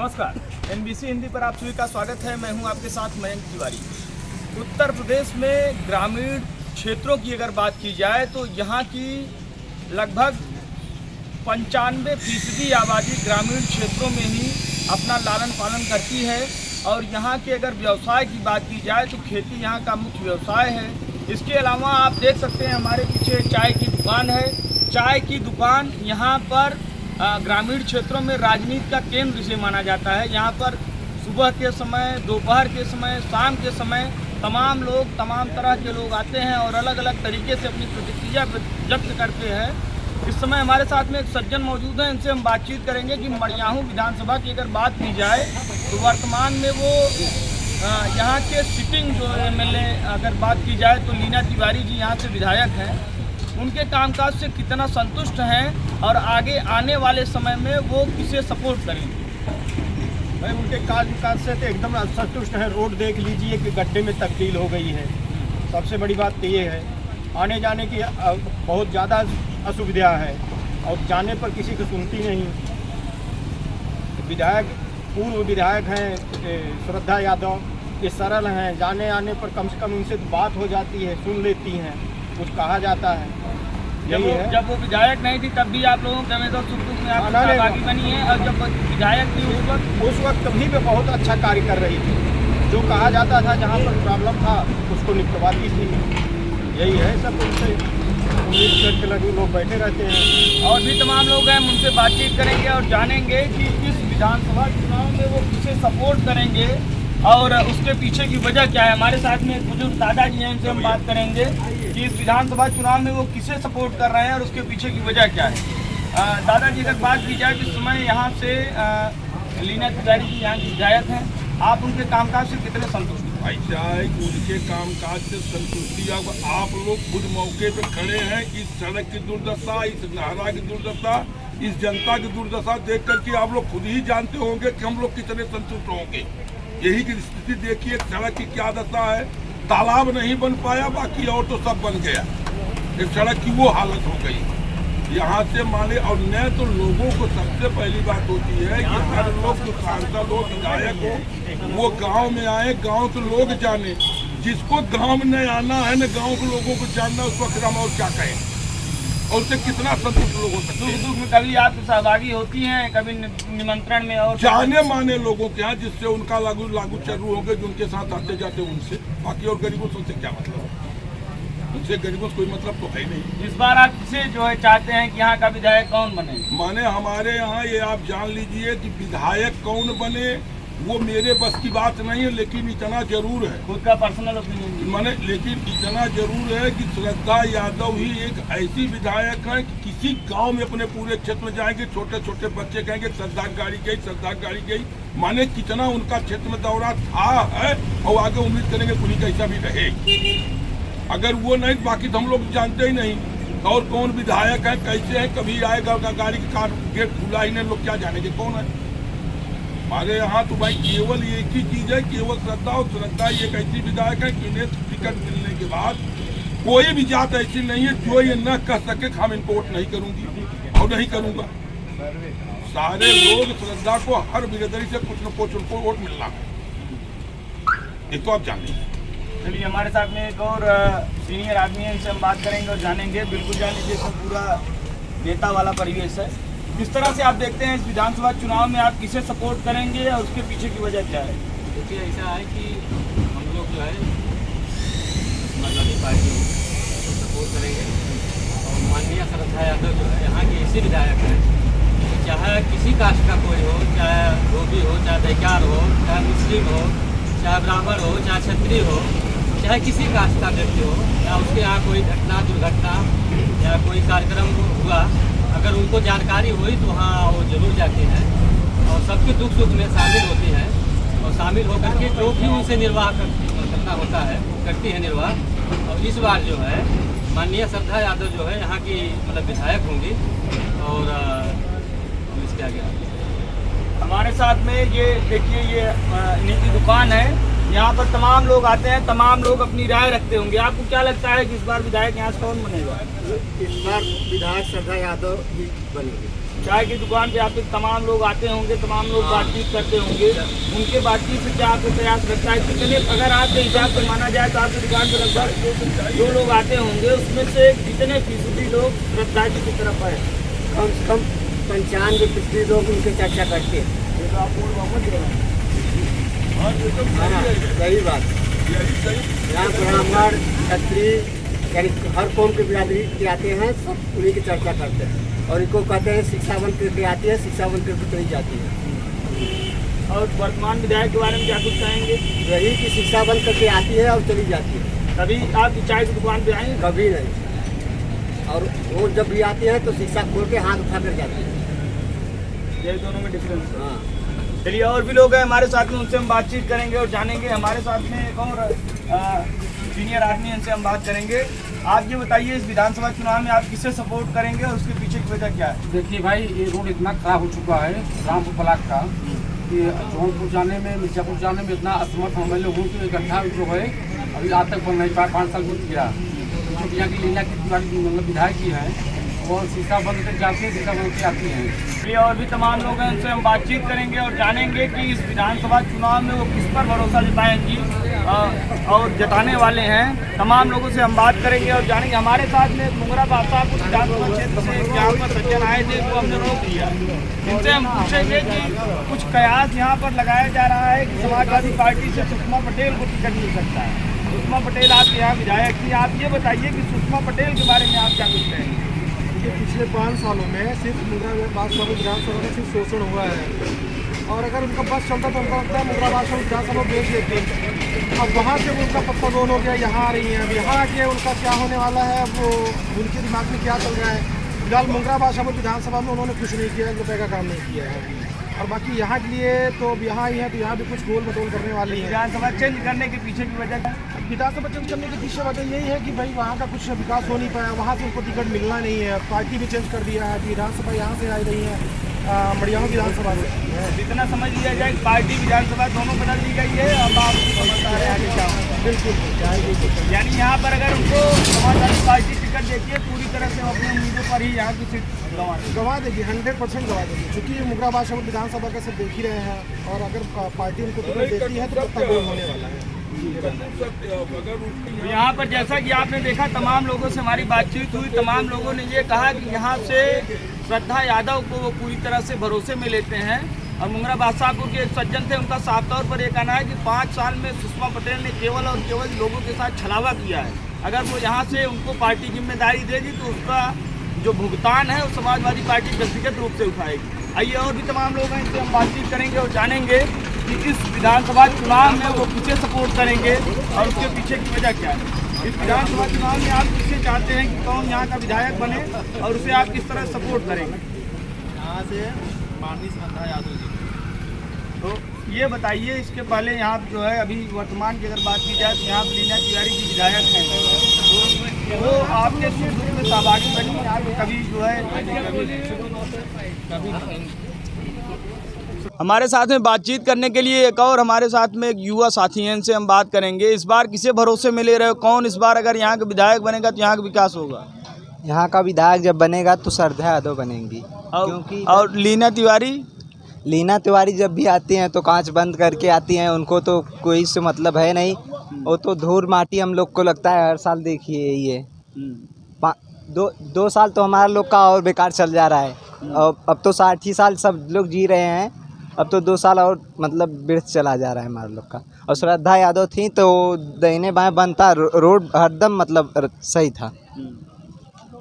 नमस्कार, NBC हिंदी पर आप सभी का स्वागत है। मैं हूं आपके साथ मयंक तिवारी। उत्तर प्रदेश में ग्रामीण क्षेत्रों की अगर बात की जाए तो यहाँ की लगभग 95% आबादी ग्रामीण क्षेत्रों में ही अपना लालन पालन करती है। और यहाँ के अगर व्यवसाय की बात की जाए तो खेती यहाँ का मुख्य व्यवसाय है। इसके अलावा आप देख सकते हैं हमारे पीछे चाय की दुकान है। चाय की दुकान यहाँ पर ग्रामीण क्षेत्रों में राजनीति का केंद्र से माना जाता है। यहाँ पर सुबह के समय, दोपहर के समय, शाम के समय तमाम लोग, तमाम तरह के लोग आते हैं और अलग अलग तरीके से अपनी प्रतिक्रिया व्यक्त करते हैं। इस समय हमारे साथ में एक सज्जन मौजूद हैं, इनसे हम बातचीत करेंगे कि मड़ियाहू विधानसभा की अगर बात की जाए तो वर्तमान में वो यहाँ के सिटिंग जो MLA अगर बात की जाए तो लीना तिवारी जी यहाँ से विधायक हैं। उनके कामकाज से कितना संतुष्ट हैं और आगे आने वाले समय में वो किसे सपोर्ट करेंगे। भाई उनके कामकाज से तो एकदम संतुष्ट है। रोड देख लीजिए कि गड्ढे में तब्दील हो गई है। सबसे बड़ी बात तो ये है, आने जाने की बहुत ज़्यादा असुविधा है और जाने पर किसी को सुनती नहीं। विधायक, पूर्व विधायक हैं श्रद्धा यादव, ये सरल हैं, जाने आने पर कम से कम उनसे बात हो जाती है, सुन लेती हैं, कुछ कहा जाता है। जब वो विधायक नहीं थी तब भी आप लोगों के में तो सुख दुख में आप सहभागी बनी है, और जब विधायक थी उस वक्त भी बहुत अच्छा कार्य कर रही थी। जो कहा जाता था, जहाँ पर प्रॉब्लम था उसको निपटवाती थी। यही है, सब उनसे उम्मीद करके लगे लोग बैठे रहते हैं। और भी तमाम लोग हैं, उनसे बातचीत करेंगे और जानेंगे कि इस विधानसभा चुनाव में वो किसे सपोर्ट करेंगे और उसके पीछे की वजह क्या है। हमारे साथ में एक बुजुर्ग दादाजी हैं, उनसे हम बात करेंगे कि इस विधानसभा चुनाव में वो किसे सपोर्ट कर रहे हैं और उसके पीछे की वजह क्या है। दादाजी अगर बात की जाए तो इस समय यहाँ से लीना तिवारी जी यहाँ की विधायक हैं, आप उनके कामकाज से कितने संतुष्ट हैं? ऐसा है कि उनके कामकाज से संतुष्टि आप लोग खुद मौके पर खड़े हैं। इस सड़क की दुर्दशा, इस नारा की दुर्दशा, इस जनता की दुर्दशा देख करके आप लोग खुद ही जानते होंगे कि हम लोग कितने संतुष्ट होंगे। यही की स्थिति देखिए, सड़क की क्या दशा है। तालाब नहीं बन पाया, बाकी और तो सब बन गया। इस सड़क की वो हालत हो गई यहाँ से माने। और न तो लोगों को सबसे पहली बात होती है कि हर लोग जो सांसद हो, विधायक हो, वो गांव में आए, गांव के लोग जाने। जिसको गांव में नहीं आना है, न गांव के लोगों को जानना, उस वक्त हम और क्या कहें। और उससे कितना संतुष्ट लोग हो सकते हैं। दुख में कभी आप सहभागी होती हैं, कभी निमंत्रण में और जाने माने लोगों के यहाँ, जिससे उनका लागू चरू होंगे, जो उनके साथ आते जाते उनसे। बाकी और गरीबों से क्या मतलब, उनसे गरीबों से कोई मतलब तो है नहीं। इस बार आप किसे जो है चाहते हैं कि यहाँ का विधायक कौन बने? माने हमारे यहाँ ये आप जान लीजिए कि विधायक कौन बने वो मेरे बस की बात नहीं है, लेकिन इतना जरूर है, खुद का पर्सनल ओपिनियन माने, लेकिन इतना जरूर है कि श्रद्धा यादव ही एक ऐसी विधायक है कि किसी गांव में अपने पूरे क्षेत्र में जाएंगे, छोटे छोटे बच्चे कहेंगे श्रद्धा गाड़ी गई, श्रद्धा गाड़ी गई। माने कितना उनका क्षेत्र में दौरा था है, और आगे उम्मीद करेंगे पुलिस कैसा भी रहे। अगर वो नहीं, बाकी तो हम लोग जानते ही नहीं और कौन विधायक है, कैसे है, कभी आएगा गाड़ी का गेट खुला ही नहीं, लोग क्या जानेंगे कौन है। हमारे यहाँ तो भाई केवल एक ही चीज है, केवल श्रद्धा। और श्रद्धा एक ऐसी विधायक है कि इन्हें टिकट मिलने के बाद कोई भी जात ऐसी नहीं है जो ये न कह सके कि हम इनको वोट नहीं करूंगी और नहीं करूंगा। सारे लोग श्रद्धा को हर बिरादरी से कुछ न कुछ उनको वोट मिलना है, ये तो आप जानेंगे। चलिए, हमारे साथ में एक और सीनियर आदमी है, इनसे हम बात करेंगे और जानेंगे। बिल्कुल जान लीजिए, सब पूरा नेता वाला परिवेश है। किस तरह से आप देखते हैं इस विधानसभा चुनाव में आप किसे सपोर्ट करेंगे और उसके पीछे की वजह क्या है? देखिए, ऐसा है कि हम लोग जो है समाजवादी पार्टी को सपोर्ट करेंगे। और माननीय श्रद्धा यादव जो है यहाँ की ऐसी विधायक है, चाहे किसी कास्ट का कोई हो, चाहे धोबी हो, चाहे दैकार हो, चाहे मुस्लिम हो, चाहे ब्राह्मण हो, चाहे क्षत्रिय हो, चाहे किसी कास्ट का व्यक्ति हो, या उसके यहाँ कोई घटना, दुर्घटना या कोई कार्यक्रम हुआ, अगर उनको जानकारी हुई तो वहाँ वो जरूर जाती हैं और सबके दुख सुख में शामिल होती हैं। और शामिल होकर के जो भी उनसे निर्वाह करना होता है वो करती है निर्वाह। और इस बार जो है माननीय श्रद्धा यादव जो है यहाँ की मतलब विधायक होंगी। और इसके आगे हमारे साथ में ये देखिए, ये इन्हीं की दुकान है। यहाँ पर तमाम लोग आते हैं, तमाम लोग अपनी राय रखते होंगे। आपको क्या लगता है कि इस बार विधायक यहाँ से कौन बनेगा? इस बार विधायक श्रद्धा यादव ही बनेगी। चाय की दुकान पे आपके तमाम लोग आते होंगे, तमाम लोग बातचीत करते होंगे, उनके बातचीत से क्या आपको प्रयास लगता है कितने, अगर आपके हिसाब से माना जाए तो आपकी दुकान पर लगभग जो लोग आते होंगे उसमें से कितने फीसदी लोग श्रद्धा जी की तरफ है? कम से कम 95% लोग उनकी चर्चा करते हैं। ये तो आप सही बात। यहाँ ब्राह्मण क्षत्रिय यानी हर कौम के बिरादरी के आते हैं, सब उन्हीं की चर्चा करते हैं और इनको कहते हैं शिक्षा बंद करके आती है, शिक्षा बंद करके चली जाती है। और वर्तमान विधायक के बारे में क्या कुछ कहेंगे? वही की शिक्षा बंद करके आती है और चली जाती है। कभी आपकी चाय की दुकान पे आए? कभी नहीं। और वो जब भी आती है तो शिक्षा खोल के हाथ उठा कर जाती है। ये दोनों में डिफरेंस है। हाँ। चलिए और भी लोग हैं हमारे साथ में, उनसे हम बातचीत करेंगे और जानेंगे। हमारे साथ में एक और सीनियर आदमी, इनसे हम बात करेंगे। आप ये बताइए इस विधानसभा चुनाव में आप किसे सपोर्ट करेंगे और उसके पीछे की वजह क्या है? देखिए भाई, ये रोड इतना खराब हो चुका है रामपुर ब्लॉक का कि जौनपुर जाने में, मिर्जापुर जाने में इतना असमर्थ हम लोगों की गड्ढा जो है अभी आज तक बन नहीं पाया। 5 साल बीत गया। जो यहाँ की लीला की मतलब विधायक जी हैं वो शीशा बंद कर जाती है, शीशा बंद के आती हैं। चलिए और भी तमाम लोग हैं, उनसे हम बातचीत करेंगे और जानेंगे कि इस विधानसभा चुनाव में वो किस पर भरोसा जताएंगी और जताने वाले हैं। तमाम लोगों से हम बात करेंगे और जानेंगे। हमारे साथ में मुंगरा बादशाह कुछ विधानसभा क्षेत्र से यहाँ पर सज्जन आए थे, वो हमने रोक दिया। इनसे हम पूछेंगे कि कुछ कयास यहाँ पर लगाया जा रहा है कि समाजवादी पार्टी से सुषमा पटेल को टिकट मिल सकता है। सुषमा पटेल आपके यहाँ विधायक थी, आप ये बताइए कि सुषमा पटेल के बारे में आप क्या कुछ कहेंगे? पिछले 5 सालों में सिर्फ मुंगरा बादशाह विधानसभा में सिर्फ शोषण हुआ है और अगर उनका बस चलता तो उनका लगता है मुंगरा बादशाह विधानसभा बेच देते। अब वहाँ से उनका पत्ता दोन हो गया, यहाँ आ रही हैं। अब यहाँ आके उनका क्या होने वाला है, वो उनके दिमाग में क्या चल रहा है। फिलहाल मुंगरा बादशाह विधानसभा में उन्होंने कुछ नहीं किया, 1 रुपये का काम नहीं किया है। और बाकी यहाँ के लिए तो अब यहाँ ही है तो यहाँ भी कुछ गोल मटोल करने वाली है। विधानसभा चेंज करने के पीछे की वजह क्या? विधानसभा चेंज करने के पीछे वजह यही है कि भाई वहाँ का कुछ विकास हो नहीं पाया, वहाँ से उनको टिकट मिलना नहीं है। पार्टी भी चेंज कर दिया है, विधानसभा यहाँ से आ रही है मड़ियाहू विधानसभा से। जितना समझ लिया जाए पार्टी विधानसभा दोनों बदल दी गई है। अब आप समझ आ रहे हैं आगे क्या होगा। बिल्कुल। यानी यहाँ पर अगर उनको समाजवादी पार्टी टिकट देती है पूरी तरह से अपने उम्मीदों पर ही यहाँ की सीट गंवा देगी, 100% गंवा देगी। क्योंकि मुंगरा बादशाह विधानसभा का सब देख ही रहे हैं और अगर पार्टी उनको टिकट देती है तो पत्ता गोल होने वाला है। यहाँ पर जैसा कि आपने देखा तमाम लोगों से हमारी बातचीत हुई, तमाम लोगों ने ये कहा कि यहाँ से श्रद्धा यादव को वो पूरी तरह से भरोसे में लेते हैं। और मुंगरा बादशाहपुर के एक सज्जन थे, उनका साफ तौर पर ये कहना है कि 5 साल में सुषमा पटेल ने केवल और केवल लोगों के साथ छलावा किया है। अगर वो यहाँ से उनको पार्टी जिम्मेदारी देगी तो उसका जो भुगतान है वो समाजवादी पार्टी व्यक्तिगत रूप से उठाएगी। आइए और भी तमाम लोग हैं, इनसे हम बातचीत करेंगे और जानेंगे कि इस विधानसभा चुनाव में वो किसे सपोर्ट करेंगे और उसके पीछे की वजह क्या है। इस विधानसभा चुनाव में आप किसे चाहते हैं कि कौन यहाँ का विधायक बने और उसे आप किस तरह सपोर्ट करेंगे? यहाँ से माननीय श्रद्धा यादव जी। तो ये बताइए, इसके पहले यहाँ जो है अभी वर्तमान की अगर बात की जाए तो यहाँ लीना तिवारी जी विधायक हैं, वो आपके सुख दुख में सहभागी बनी। आप कभी जो है हमारे साथ में बातचीत करने के लिए एक और हमारे साथ में एक युवा साथी हैं, इनसे हम बात करेंगे। इस बार किसे भरोसे में ले रहे हो, कौन इस बार अगर यहाँ का विधायक बनेगा तो यहाँ का विकास होगा? यहाँ का विधायक जब बनेगा तो श्रद्धा यादव बनेंगी। क्योंकि और लीना तिवारी जब भी आती हैं तो कांच बंद करके आती हैं, उनको तो कोई से मतलब है नहीं। वो तो धूल माटी हम लोग को लगता है हर साल देखिए ये 2 साल तो हमारा लोग का और बेकार चल जा रहा है। और अब तो 60 साल सब लोग जी रहे हैं, अब तो 2 साल और मतलब व्यर्थ चला जा रहा है हमारे लोग का। और श्रद्धा यादव थी तो दाहिने बाएं बनता, रोड हरदम मतलब सही था।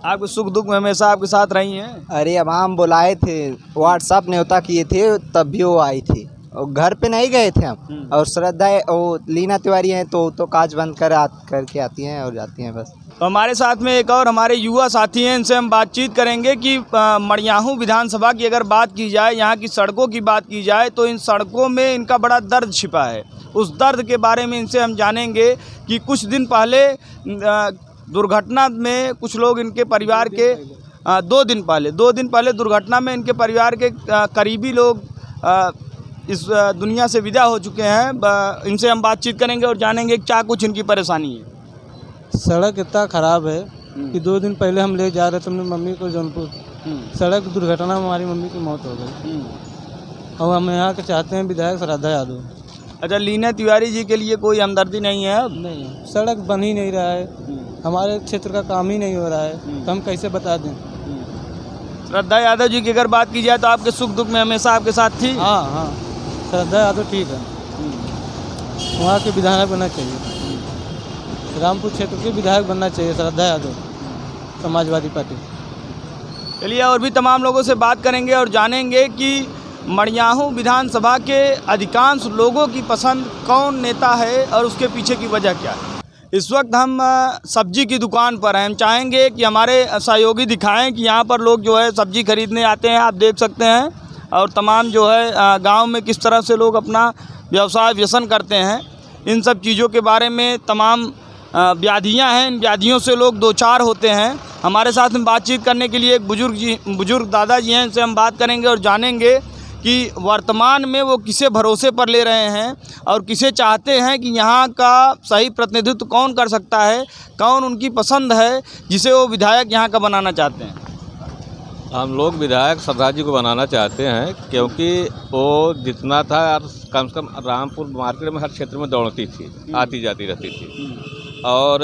आपके सुख दुख में हमेशा आपके साथ रही हैं? अरे अब हम बुलाए थे, व्हाट्सअप न्योता किए थे तब भी वो आई थी और घर पे नहीं गए थे हम। और श्रद्धा वो लीना तिवारी हैं तो कांच बंद करके आती हैं और जाती हैं बस। तो हमारे साथ में एक और हमारे युवा साथी हैं, इनसे हम बातचीत करेंगे कि मड़ियाहू विधानसभा की अगर बात की जाए, यहाँ की सड़कों की बात की जाए तो इन सड़कों में इनका बड़ा दर्द छिपा है। उस दर्द के बारे में इनसे हम जानेंगे कि कुछ दिन पहले दुर्घटना में कुछ लोग इनके परिवार के 2 दिन पहले दुर्घटना में इनके परिवार के करीबी लोग इस दुनिया से विदा हो चुके हैं। इनसे हम बातचीत करेंगे और जानेंगे क्या कुछ इनकी परेशानी है। सड़क इतना ख़राब है कि 2 दिन पहले हम ले जा रहे थे अपनी मम्मी को जौनपुर सड़क दुर्घटना में हमारी मम्मी की मौत हो गई और हम यहाँ के चाहते हैं विधायक श्रद्धा यादव। अच्छा, लीना तिवारी जी के लिए कोई हमदर्दी नहीं है अब? नहीं, सड़क बन ही नहीं रहा है, हमारे क्षेत्र का काम ही नहीं हो रहा है, तो हम कैसे बता दें। श्रद्धा यादव जी की अगर बात की जाए तो आपके सुख दुख में हमेशा आपके साथ थी? हाँ, श्रद्धा यादव ठीक है, वहाँ के विधायक बनना चाहिए, रामपुर क्षेत्र के विधायक बनना चाहिए श्रद्धा यादव, समाजवादी पार्टी। चलिए और भी तमाम लोगों से बात करेंगे और जानेंगे कि मड़ियाहू विधानसभा के अधिकांश लोगों की पसंद कौन नेता है और उसके पीछे की वजह क्या है। इस वक्त हम सब्जी की दुकान पर हैं। हम चाहेंगे कि हमारे सहयोगी दिखाएं कि यहाँ पर लोग जो है सब्जी खरीदने आते हैं, आप देख सकते हैं, और तमाम जो है गांव में किस तरह से लोग अपना व्यवसाय व्यसन करते हैं। इन सब चीज़ों के बारे में तमाम व्याधियाँ हैं, इन व्याधियों से लोग दो चार होते हैं। हमारे साथ में बातचीत करने के लिए एक बुजुर्ग दादाजी हैं, इनसे हम बात करेंगे और जानेंगे कि वर्तमान में वो किसे भरोसे पर ले रहे हैं और किसे चाहते हैं कि यहाँ का सही प्रतिनिधित्व कौन कर सकता है, कौन उनकी पसंद है जिसे वो विधायक यहाँ का बनाना चाहते हैं। हम लोग विधायक श्रद्धा जी को बनाना चाहते हैं क्योंकि वो जितना था कम से कम रामपुर मार्केट में हर क्षेत्र में दौड़ती थी, आती जाती रहती थी, और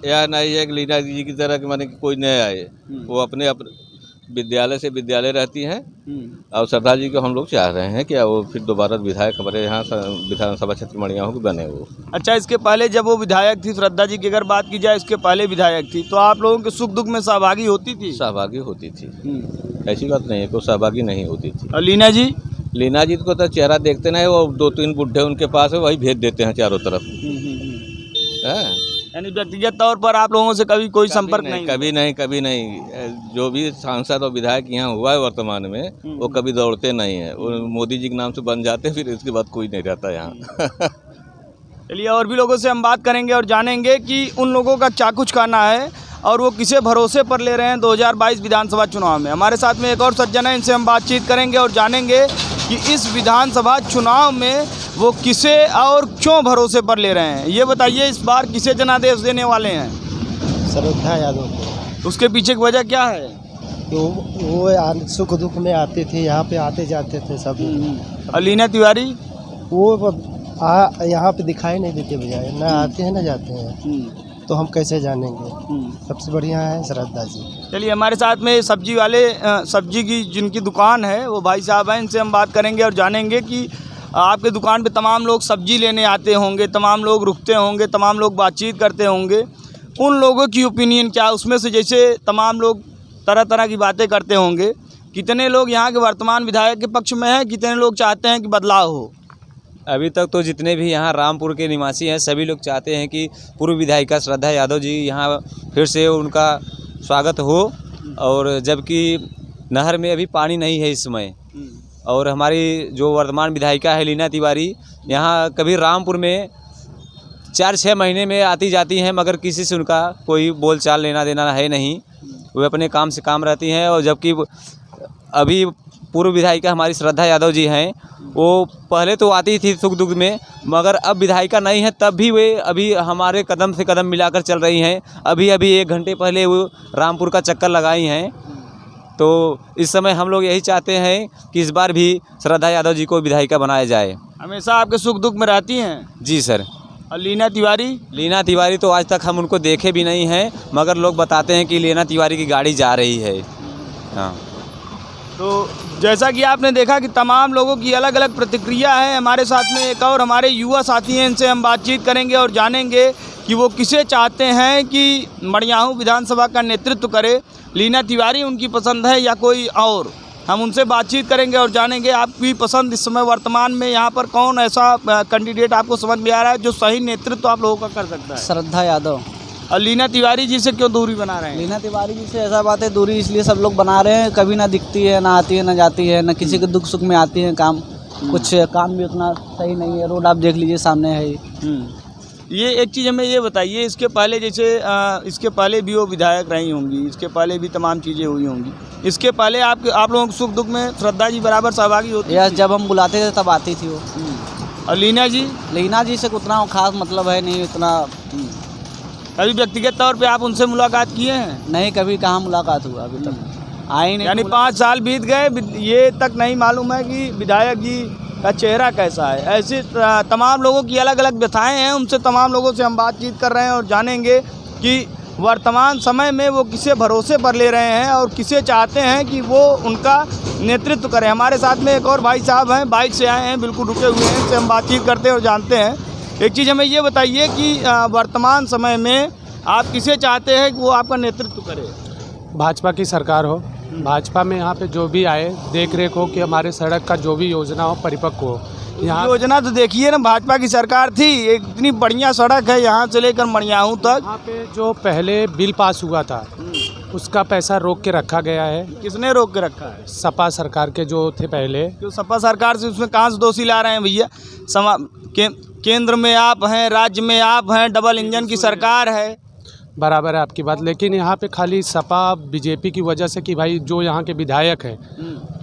यह नहीं है कि लीना जी की तरह कि माने कि कोई नए आए, वो अपने विद्यालय से विद्यालय रहती हैं। और श्रद्धा जी को हम लोग चाह रहे हैं कि वो फिर दोबारा विधायक हमारे यहाँ विधानसभा क्षेत्र मड़ियाहू के बने वो। अच्छा, इसके पहले जब वो विधायक थी, श्रद्धा जी की अगर बात की जाए, इसके पहले विधायक थी, तो आप लोगों के सुख दुख में सहभागी होती थी? सहभागी होती थी, ऐसी बात नहीं है, कोई सहभागी नहीं होती थी। और लीना जी? लीना जी को तो चेहरा देखते नहीं, वो 2-3 बुढ़े उनके पास है, वही भेज देते हैं चारों तरफ। यानी व्यक्तिगत तौर पर आप लोगों से कभी कोई संपर्क नहीं? कभी नहीं। जो भी सांसद और विधायक यहाँ हुआ है वर्तमान में, वो कभी दौड़ते नहीं है, वो मोदी जी के नाम से बन जाते, फिर इसके बाद कोई नहीं रहता यहाँ। चलिए और भी लोगों से हम बात करेंगे और जानेंगे कि उन लोगों का क्या कुछ कहना है और वो किसे भरोसे पर ले रहे हैं 2022 विधानसभा चुनाव में। हमारे साथ में एक और सज्जन है, इनसे हम बातचीत करेंगे और जानेंगे कि इस विधानसभा चुनाव में वो किसे और क्यों भरोसे पर ले रहे हैं। ये बताइए, इस बार किसे जनादेश देने वाले हैं? श्रद्धा यादव। उसके पीछे की वजह क्या है? तो वो सुख दुख में आते थे, यहाँ पे आते जाते थे सब। और लीना तिवारी? वो यहाँ पे दिखाई नहीं देते, बजाय ना आते हैं ना जाते हैं, तो हम कैसे जानेंगे। सबसे बढ़िया है श्रद्धा जी। चलिए हमारे साथ में सब्जी वाले, सब्जी की जिनकी दुकान है, वो भाई साहब हैं, इनसे हम बात करेंगे और जानेंगे कि आपके दुकान पे तमाम लोग सब्जी लेने आते होंगे, तमाम लोग रुकते होंगे, तमाम लोग बातचीत करते होंगे, उन लोगों की ओपिनियन क्या है उसमें से। जैसे तमाम लोग तरह तरह की बातें करते होंगे, कितने लोग यहाँ के वर्तमान विधायक के पक्ष में हैं, कितने लोग चाहते हैं कि बदलाव हो? अभी तक तो जितने भी यहाँ रामपुर के निवासी हैं, सभी लोग चाहते हैं कि पूर्व विधायिका श्रद्धा यादव जी यहाँ फिर से उनका स्वागत हो। और जबकि नहर में अभी पानी नहीं है इस समय, और हमारी जो वर्तमान विधायिका है लीना तिवारी, यहाँ कभी रामपुर में 4-6 महीने में आती जाती हैं, मगर किसी से उनका कोई बोलचाल लेना देना है नहीं, वे अपने काम से काम रहती हैं। और जबकि अभी पूर्व विधायिका हमारी श्रद्धा यादव जी हैं, वो पहले तो आती थी सुख दुख में, मगर अब विधायिका नहीं है, तब भी वे अभी हमारे कदम से कदम मिलाकर चल रही हैं। अभी 1 घंटे पहले वो रामपुर का चक्कर लगाई हैं। तो इस समय हम लोग यही चाहते हैं कि इस बार भी श्रद्धा यादव जी को विधायिका बनाया जाए। हमेशा आपके सुख दुख में रहती हैं? जी सर। और लीना तिवारी? लीना तिवारी तो आज तक हम उनको देखे भी नहीं हैं, मगर लोग बताते हैं कि लीना तिवारी की गाड़ी जा रही है। हाँ, तो जैसा कि आपने देखा कि तमाम लोगों की अलग अलग प्रतिक्रिया है। हमारे साथ में एक और हमारे युवा साथी हैं, इनसे हम बातचीत करेंगे और जानेंगे कि वो किसे चाहते हैं कि मड़ियाहू विधानसभा का नेतृत्व करे। लीना तिवारी उनकी पसंद है या कोई और? हम उनसे बातचीत करेंगे और जानेंगे आपकी पसंद इस समय वर्तमान में यहाँ पर कौन ऐसा कैंडिडेट आपको समझ में आ रहा है जो सही नेतृत्व आप लोगों का कर सकता है। श्रद्धा यादव। और लीना तिवारी जी से क्यों दूरी बना रहे हैं? लीना तिवारी जी से ऐसा बात है, दूरी इसलिए सब लोग बना रहे हैं, कभी ना दिखती है, ना आती है, ना जाती है, ना किसी के दुख सुख में आती है। काम कुछ काम भी उतना सही नहीं है, रोड आप देख लीजिए सामने है। ये एक चीज़ हमें ये बताइए, इसके पहले जैसे इसके पहले भी वो विधायक रही होंगी, इसके पहले भी तमाम चीज़ें हुई होंगी, इसके पहले आप लोगों के सुख दुख में श्रद्धा जी बराबर सहभागी होती है? जब हम बुलाते थे तब आती थी वो। और लीना जी? लीना जी से उतना खास मतलब है नहीं उतना। कभी व्यक्तिगत तौर पे आप उनसे मुलाकात किए हैं? नहीं, कभी कहाँ मुलाकात हुआ अभी तक। आए नहीं। यानी 5 साल बीत गए, ये तक नहीं मालूम है कि विधायक जी का चेहरा कैसा है। ऐसे तमाम लोगों की अलग अलग व्यथाएं हैं, उनसे तमाम लोगों से हम बातचीत कर रहे हैं और जानेंगे कि वर्तमान समय में वो किसे भरोसे पर ले रहे हैं और किसे चाहते हैं कि वो उनका नेतृत्व करें। हमारे साथ में एक और भाई साहब हैं, बाइक से आए हैं, बिल्कुल रुके हुए हैं, इनसे हम बातचीत करते हैं और जानते हैं। एक चीज़ हमें ये बताइए कि वर्तमान समय में आप किसे चाहते हैं कि वो आपका नेतृत्व करे? भाजपा की सरकार हो, भाजपा में यहाँ पे जो भी आए देख रेख हो कि हमारे सड़क का जो भी योजना हो परिपक्व हो। यहाँ योजना तो देखिए ना, भाजपा की सरकार थी, एक इतनी बढ़िया सड़क है यहाँ से लेकर मड़ियाहू तक। यहाँ पे जो पहले बिल पास हुआ था उसका पैसा रोक के रखा गया है। किसने रोक के रखा है? सपा सरकार के जो थे पहले। क्यों सपा सरकार से उसमें कहाँ से दोषी ला रहे हैं भैया? केंद्र में आप हैं, राज्य में आप हैं, डबल इंजन की सरकार है। बराबर है आपकी बात, लेकिन यहाँ पे खाली सपा बीजेपी की वजह से कि भाई जो यहाँ के विधायक हैं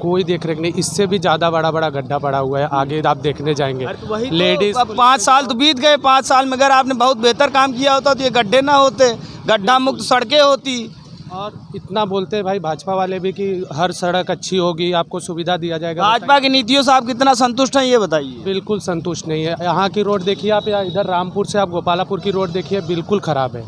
कोई देख रेख नहीं। इससे भी ज़्यादा बड़ा बड़ा गड्ढा पड़ा हुआ है, आगे आप देखने जाएंगे। लेडीज 5 साल तो बीत गए, 5 साल में अगर आपने बहुत बेहतर काम किया होता तो ये गड्ढे ना होते, गड्ढा मुक्त सड़कें होती। और इतना बोलते हैं भाई भाजपा वाले भी कि हर सड़क अच्छी होगी, आपको सुविधा दिया जाएगा। भाजपा की नीतियों से आप कितना संतुष्ट हैं ये बताइए? बिल्कुल संतुष्ट नहीं है। यहाँ की रोड देखिए आप, या इधर रामपुर से आप गोपालापुर की रोड देखिए, बिल्कुल ख़राब है,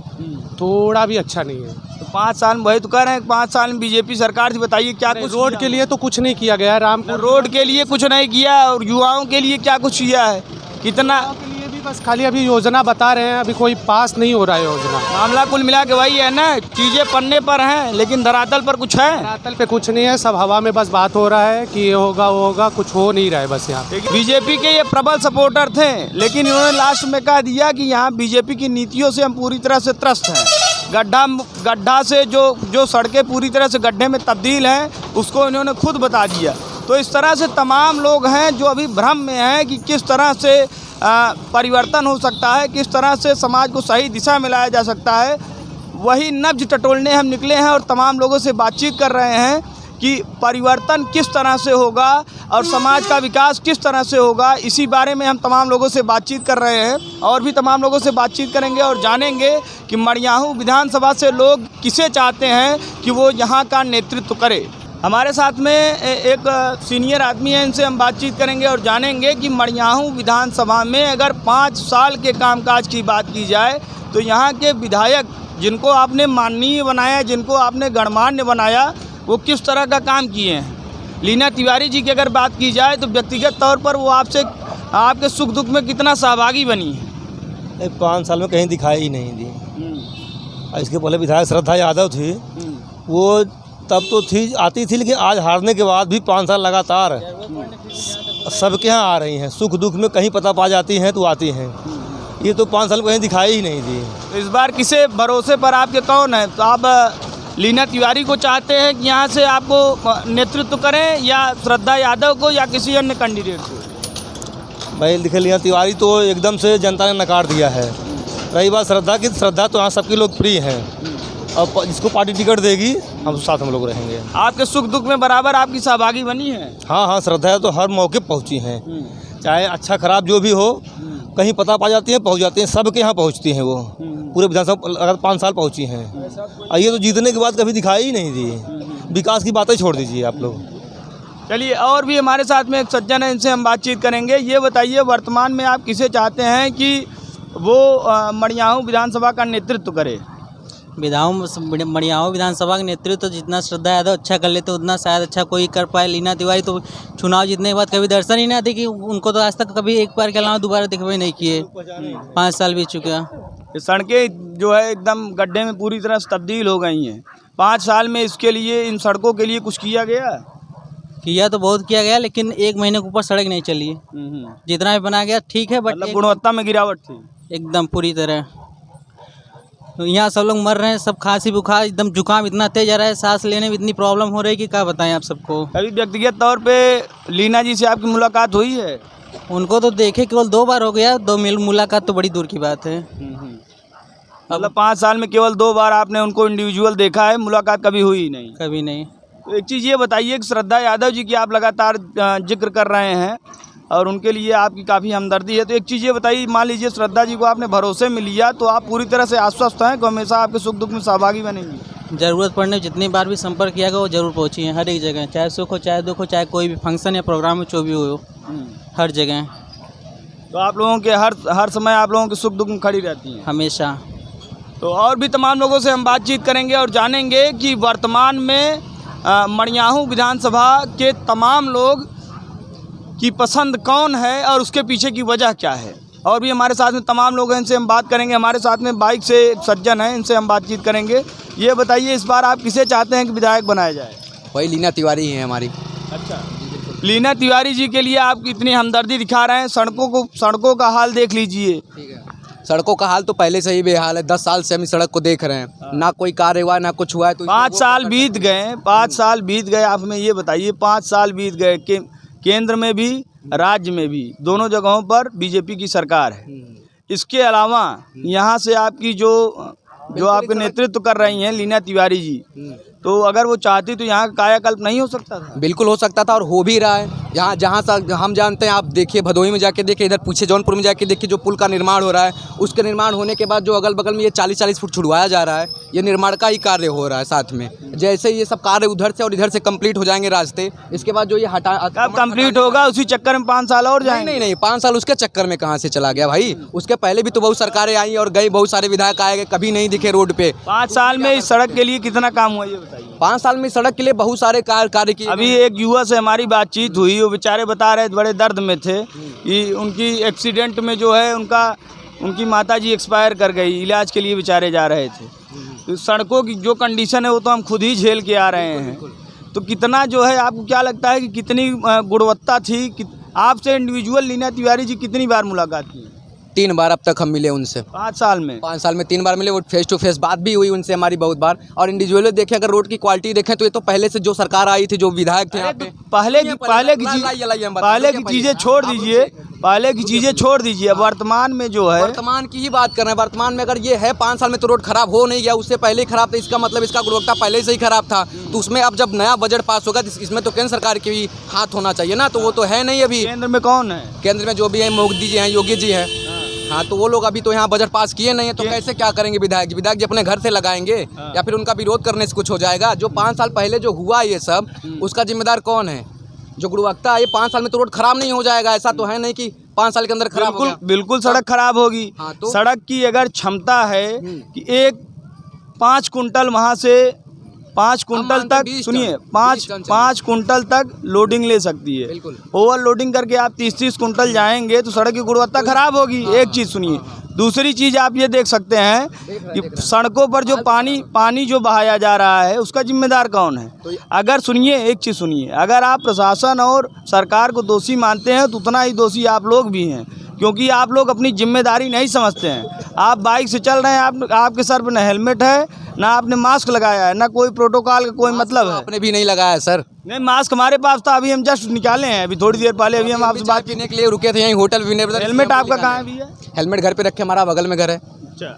थोड़ा भी अच्छा नहीं है। तो 5 साल में वही तो कह रहे हैं, 5 साल में बीजेपी सरकार थी, बताइए क्या कुछ रोड के लिए तो कुछ नहीं किया गया है। रामपुर रोड के लिए कुछ नहीं किया और युवाओं के लिए क्या कुछ किया है? कितना के लिए भी बस खाली अभी योजना बता रहे हैं, अभी कोई पास नहीं हो रहा है योजना। मामला कुल मिला के वही है ना, चीज़ें पन्ने पर हैं लेकिन धरातल पर कुछ है? धरातल पे कुछ नहीं है, सब हवा में बस बात हो रहा है कि ये होगा वो होगा, कुछ हो नहीं रहा है बस यहाँ। बीजेपी के ये प्रबल सपोर्टर थे लेकिन इन्होंने लास्ट में कह दिया कि यहाँ बीजेपी की नीतियों से हम पूरी तरह से त्रस्त हैं। गड्ढा से जो सड़कें पूरी तरह से गड्ढे में तब्दील हैं उसको इन्होंने खुद बता दिया। तो इस तरह से तमाम लोग हैं जो अभी भ्रम में हैं कि किस तरह से परिवर्तन हो सकता है, किस तरह से समाज को सही दिशा में लाया जा सकता है। वही नब्ज टटोलने हम निकले हैं और तमाम लोगों से बातचीत कर रहे हैं कि परिवर्तन किस तरह से होगा और समाज का विकास किस तरह से होगा। इसी बारे में हम तमाम लोगों से बातचीत कर रहे हैं और भी तमाम लोगों से बातचीत करेंगे और जानेंगे कि मड़ियाहू विधानसभा से लोग किसे चाहते हैं कि वो यहाँ का नेतृत्व करे। हमारे साथ में एक सीनियर आदमी है, इनसे हम बातचीत करेंगे और जानेंगे कि मड़ियाहू विधानसभा में अगर 5 साल के कामकाज की बात की जाए तो यहाँ के विधायक जिनको आपने माननीय बनाया, जिनको आपने गणमान्य बनाया, वो किस तरह का काम किए हैं। लीना तिवारी जी की अगर बात की जाए तो व्यक्तिगत तौर पर वो आपके सुख दुख में कितना सहभागी बनी है? 5 साल में कहीं दिखाई ही नहीं दी। इसके पहले विधायक श्रद्धा यादव थी, वो तब तो थी आती थी, लेकिन आज हारने के बाद भी 5 साल लगातार सबके यहाँ आ रही हैं। सुख दुख में कहीं पता पा जाती हैं तो आती हैं। ये तो 5 साल में कहीं दिखाई ही नहीं दी। तो इस बार किसे भरोसे पर आपके कौन है? तो आप लीना तिवारी को चाहते हैं कि यहाँ से आपको नेतृत्व करें या श्रद्धा यादव को या किसी अन्य कैंडिडेट को? भाई लिखे लीना तिवारी तो एकदम से जनता ने नकार दिया है। रही बात श्रद्धा की, श्रद्धा तो यहाँ सबकी लोकप्रिय हैं और जिसको पार्टी टिकट देगी हम साथ हम लोग रहेंगे। आपके सुख दुख में बराबर आपकी सहभागी बनी है? हाँ, श्रद्धा तो हर मौके पहुँची हैं, चाहे अच्छा खराब जो भी हो, कहीं पता पा जाती हैं, पहुँच जाती हैं, सबके यहाँ पहुँचती हैं। वो पूरे विधानसभा अगर 5 साल पहुँची हैं और ये तो जीतने के बाद कभी दिखाई ही नहीं दी। विकास की बातें छोड़ दीजिए आप लोग। चलिए, और भी हमारे साथ में एक सज्जन है, इनसे हम बातचीत करेंगे। ये बताइए, वर्तमान में आप किसे चाहते हैं कि वो मड़ियाहू विधानसभा का नेतृत्व करे? मड़ियाहू विधानसभा का नेतृत्व तो जितना श्रद्धा यादव अच्छा कर लेते उतना शायद अच्छा कोई कर पाए। लीना तिवारी तो चुनाव जीतने के बाद कभी दर्शन ही नहीं देखी, उनको तो आज तक कभी एक बार के अलावा दोबारा दिखवाई नहीं किए। 5 साल बीत चुके हैं। सड़कें जो है एकदम गड्ढे में पूरी तरह से तब्दील हो गई हैं। 5 साल में इसके लिए, इन सड़कों के लिए कुछ किया गया? किया तो बहुत किया गया, लेकिन 1 महीने के ऊपर सड़क नहीं चली। जितना भी बना गया ठीक है, बट मतलब गुणवत्ता में गिरावट थी एकदम पूरी तरह। तो यहाँ सब लोग मर रहे हैं, सब खांसी बुखार, एकदम जुकाम इतना तेज आ रहा है, सांस लेने में इतनी प्रॉब्लम हो रही है कि क्या बताएं आप सबको। अभी व्यक्तिगत तौर पे लीना जी से आपकी मुलाकात हुई है? उनको तो देखे केवल 2 बार हो गया, 2 मुलाकात तो बड़ी दूर की बात है। मतलब 5 साल में केवल 2 बार आपने उनको इंडिविजुअल देखा है, मुलाकात कभी हुई नहीं? कभी नहीं। तो एक चीज़ ये बताइए कि श्रद्धा यादव जी की आप लगातार जिक्र कर रहे हैं और उनके लिए आपकी काफ़ी हमदर्दी है, तो एक चीज़ ये बताइए, मान लीजिए श्रद्धा जी को आपने भरोसे में लिया तो आप पूरी तरह से आश्वस्त हैं कि हमेशा आपके सुख दुख में सहभागी बनेंगी? ज़रूरत पड़ने जितनी बार भी संपर्क किया गया वो ज़रूर पहुँची हैं हर एक जगह, चाहे सुख हो चाहे दुख हो, चाहे कोई भी फंक्शन या प्रोग्राम हो जो भी हो, हर जगह। तो आप लोगों के हर समय आप लोगों के सुख दुख में खड़ी रहती हैं हमेशा। तो और भी तमाम लोगों से हम बातचीत करेंगे और जानेंगे कि वर्तमान में मड़ियाहू विधानसभा के तमाम लोग की पसंद कौन है और उसके पीछे की वजह क्या है। और भी हमारे साथ में तमाम लोग हैं, इनसे हम बात करेंगे। हमारे साथ में बाइक से एक सज्जन हैं, इनसे हम बातचीत करेंगे। ये बताइए, इस बार आप किसे चाहते हैं कि विधायक बनाया जाए? वही लीना तिवारी ही है हमारी। अच्छा, लीना तिवारी जी के लिए आप इतनी हमदर्दी दिखा रहे हैं। सड़कों का हाल देख लीजिए। ठीक है, सड़कों का हाल तो पहले से ही बेहाल है। 10 साल से हम इस सड़क को देख रहे हैं, ना कोई कार्य हुआ ना कुछ हुआ है। तो 5 साल बीत गए, 5 साल बीत गए। आप हमें ये बताइए, 5 साल बीत गए, केंद्र में भी राज्य में भी दोनों जगहों पर बीजेपी की सरकार है। इसके अलावा यहाँ से आपकी जो आपके नेतृत्व कर रही हैं लीना तिवारी जी, तो अगर वो चाहती तो यहाँ का कायाकल्प नहीं हो सकता था? बिल्कुल हो सकता था और हो भी रहा है। यहाँ जहाँ से हम जानते हैं, आप देखिए भदोही में जाके देखिए, इधर पूछे जौनपुर में जाके देखिए, जो पुल का निर्माण हो रहा है, उसके निर्माण होने के बाद जो अगल बगल में ये 40-40 फुट छुड़वाया जा रहा है, ये निर्माण का ही कार्य हो रहा है साथ में। जैसे ये सब कार्य उधर से और इधर से कंप्लीट हो जाएंगे रास्ते, इसके बाद जो ये कब कंप्लीट होगा? उसी चक्कर में 5 साल और जाएंगे? नहीं, 5 साल उसके चक्कर में कहाँ से चला गया भाई। उसके पहले भी तो बहुत सरकारें आई और गई, बहुत सारे विधायक आए गए, कभी नहीं दिखे रोड पे। 5 साल में इस सड़क के लिए कितना काम हुआ ये बताइए? 5 साल में सड़क के लिए बहुत सारे कार्य किए। अभी एक युवा से हमारी बातचीत हुई, वो बेचारे बता रहे थे, बड़े दर्द में थे कि उनकी एक्सीडेंट में जो है उनकी माताजी एक्सपायर कर गई, इलाज के लिए बेचारे जा रहे थे। तो सड़कों की जो कंडीशन है वो तो हम खुद ही झेल के आ रहे हैं। तो कितना जो है, आपको क्या लगता है कि कितनी गुणवत्ता थी? आपसे इंडिविजुअल लीना तिवारी जी कितनी बार मुलाकात की? 3 बार अब तक हम मिले उनसे। 5 साल में? 5 साल में 3 बार मिले। वो फेस टू फेस बात भी हुई उनसे हमारी बहुत बार। और इंडिविजुअली देखें, अगर रोड की क्वालिटी देखें तो ये तो पहले से जो सरकार आई थी, जो विधायक थे यहाँ पे, पहले की चीज़ें छोड़ दीजिए, पहले की चीज़ें छोड़ दीजिए। वर्तमान में जो है, वर्तमान की ही बात कर रहे हैं। वर्तमान में अगर ये है 5 साल में तो रोड खराब हो नहीं गया, उससे पहले ही खराब था, इसका मतलब इसका गुणवत्ता पहले से ही खराब था। तो उसमें अब जब नया बजट पास होगा तो इसमें तो केंद्र सरकार के भी हाथ होना चाहिए ना। तो वो तो है नहीं अभी। केंद्र में कौन है? केंद्र में जो भी है, मोदी जी हैं, योगी जी हैं। हाँ, तो वो लोग अभी तो यहाँ बजट पास किए नहीं है, तो कैसे क्या करेंगे विधायक जी? विधायक जी अपने घर से लगाएंगे या फिर उनका विरोध करने से कुछ हो जाएगा? जो 5 साल पहले जो हुआ ये सब, उसका जिम्मेदार कौन है? जो गुणवत्ता है, ये 5 साल में तो रोड खराब नहीं हो जाएगा। ऐसा तो है नहीं कि 5 साल के अंदर खराब हो गया। बिल्कुल सड़क खराब होगी। हाँ, तो सड़क की अगर क्षमता है कि 5 कुंटल वहाँ से 5 कुंटल तक, सुनिए, 5 कुंटल तक लोडिंग ले सकती है। ओवर लोडिंग करके आप 30-30 कुंटल जाएंगे तो सड़क की गुणवत्ता खराब होगी। एक चीज़ सुनिए। दूसरी चीज़ आप ये देख सकते हैं कि सड़कों पर जो पानी जो बहाया जा रहा है, उसका जिम्मेदार कौन है? अगर सुनिए, एक चीज़ सुनिए, अगर आप प्रशासन और सरकार को दोषी मानते हैं तो उतना ही दोषी आप लोग भी हैं, क्योंकि आप लोग अपनी जिम्मेदारी नहीं समझते हैं। आप बाइक से चल रहे हैं, आपके सर पर न हेलमेट है, ना आपने मास्क लगाया है, ना कोई प्रोटोकॉल का कोई मतलब है। आपने भी नहीं लगाया सर? नहीं, मास्क हमारे पास था, अभी हम जस्ट निकाले हैं, अभी थोड़ी देर पहले। अभी हम आपसे बात करने के लिए रुके थे यहीं होटल भी। हेलमेट आपका कहाँ है भैया? हेलमेट घर पे रखे, हमारा बगल में घर है। अच्छा,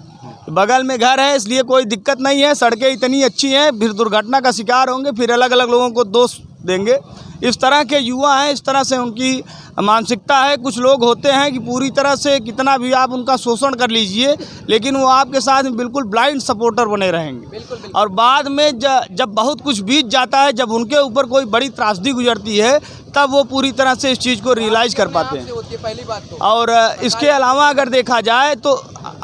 बगल में घर है, इसलिए कोई दिक्कत नहीं है। सड़कें इतनी अच्छी हैं, फिर दुर्घटना का शिकार होंगे, फिर अलग अलग लोगों को दोष देंगे। इस तरह के युवा हैं, इस तरह से उनकी मानसिकता है। कुछ लोग होते हैं कि पूरी तरह से कितना भी आप उनका शोषण कर लीजिए, लेकिन वो आपके साथ में बिल्कुल ब्लाइंड सपोर्टर बने रहेंगे। और बाद में जब बहुत कुछ बीत जाता है, जब उनके ऊपर कोई बड़ी त्रासदी गुजरती है, तब वो पूरी तरह से इस चीज़ को रियलाइज़ कर पाते हैं। और इसके अलावा अगर देखा जाए तो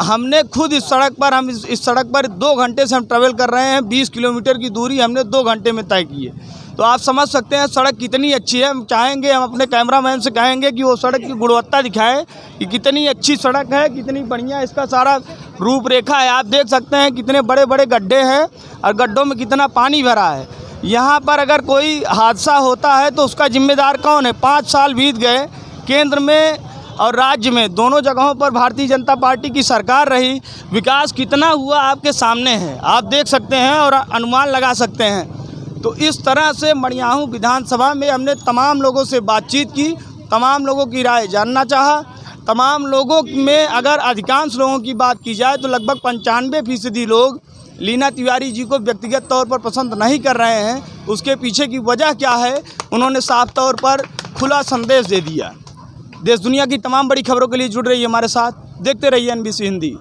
हमने खुद इस सड़क पर 2 घंटे से हम ट्रैवल कर रहे हैं। 20 किलोमीटर की दूरी हमने 2 घंटे में तय की है। तो आप समझ सकते हैं सड़क कितनी अच्छी है। हम चाहेंगे, हम अपने कैमरामैन से कहेंगे कि वो सड़क की गुणवत्ता दिखाए कि कितनी अच्छी सड़क है, कितनी बढ़िया इसका सारा रूपरेखा है। आप देख सकते हैं कितने बड़े बड़े गड्ढे हैं और गड्ढों में कितना पानी भरा है। यहाँ पर अगर कोई हादसा होता है तो उसका जिम्मेदार कौन है? 5 साल बीत गए, केंद्र में और राज्य में दोनों जगहों पर भारतीय जनता पार्टी की सरकार रही। विकास कितना हुआ आपके सामने है, आप देख सकते हैं और अनुमान लगा सकते हैं। तो इस तरह से मड़ियाहू विधानसभा में हमने तमाम लोगों से बातचीत की, तमाम लोगों की राय जानना चाहा। तमाम लोगों में अगर अधिकांश लोगों की बात की जाए तो लगभग 95% लोग लीना तिवारी जी को व्यक्तिगत तौर पर पसंद नहीं कर रहे हैं। उसके पीछे की वजह क्या है, उन्होंने साफ तौर पर खुला संदेश दे दिया। देश दुनिया की तमाम बड़ी खबरों के लिए जुड़ रही है हमारे साथ, देखते रहिए NBC हिंदी।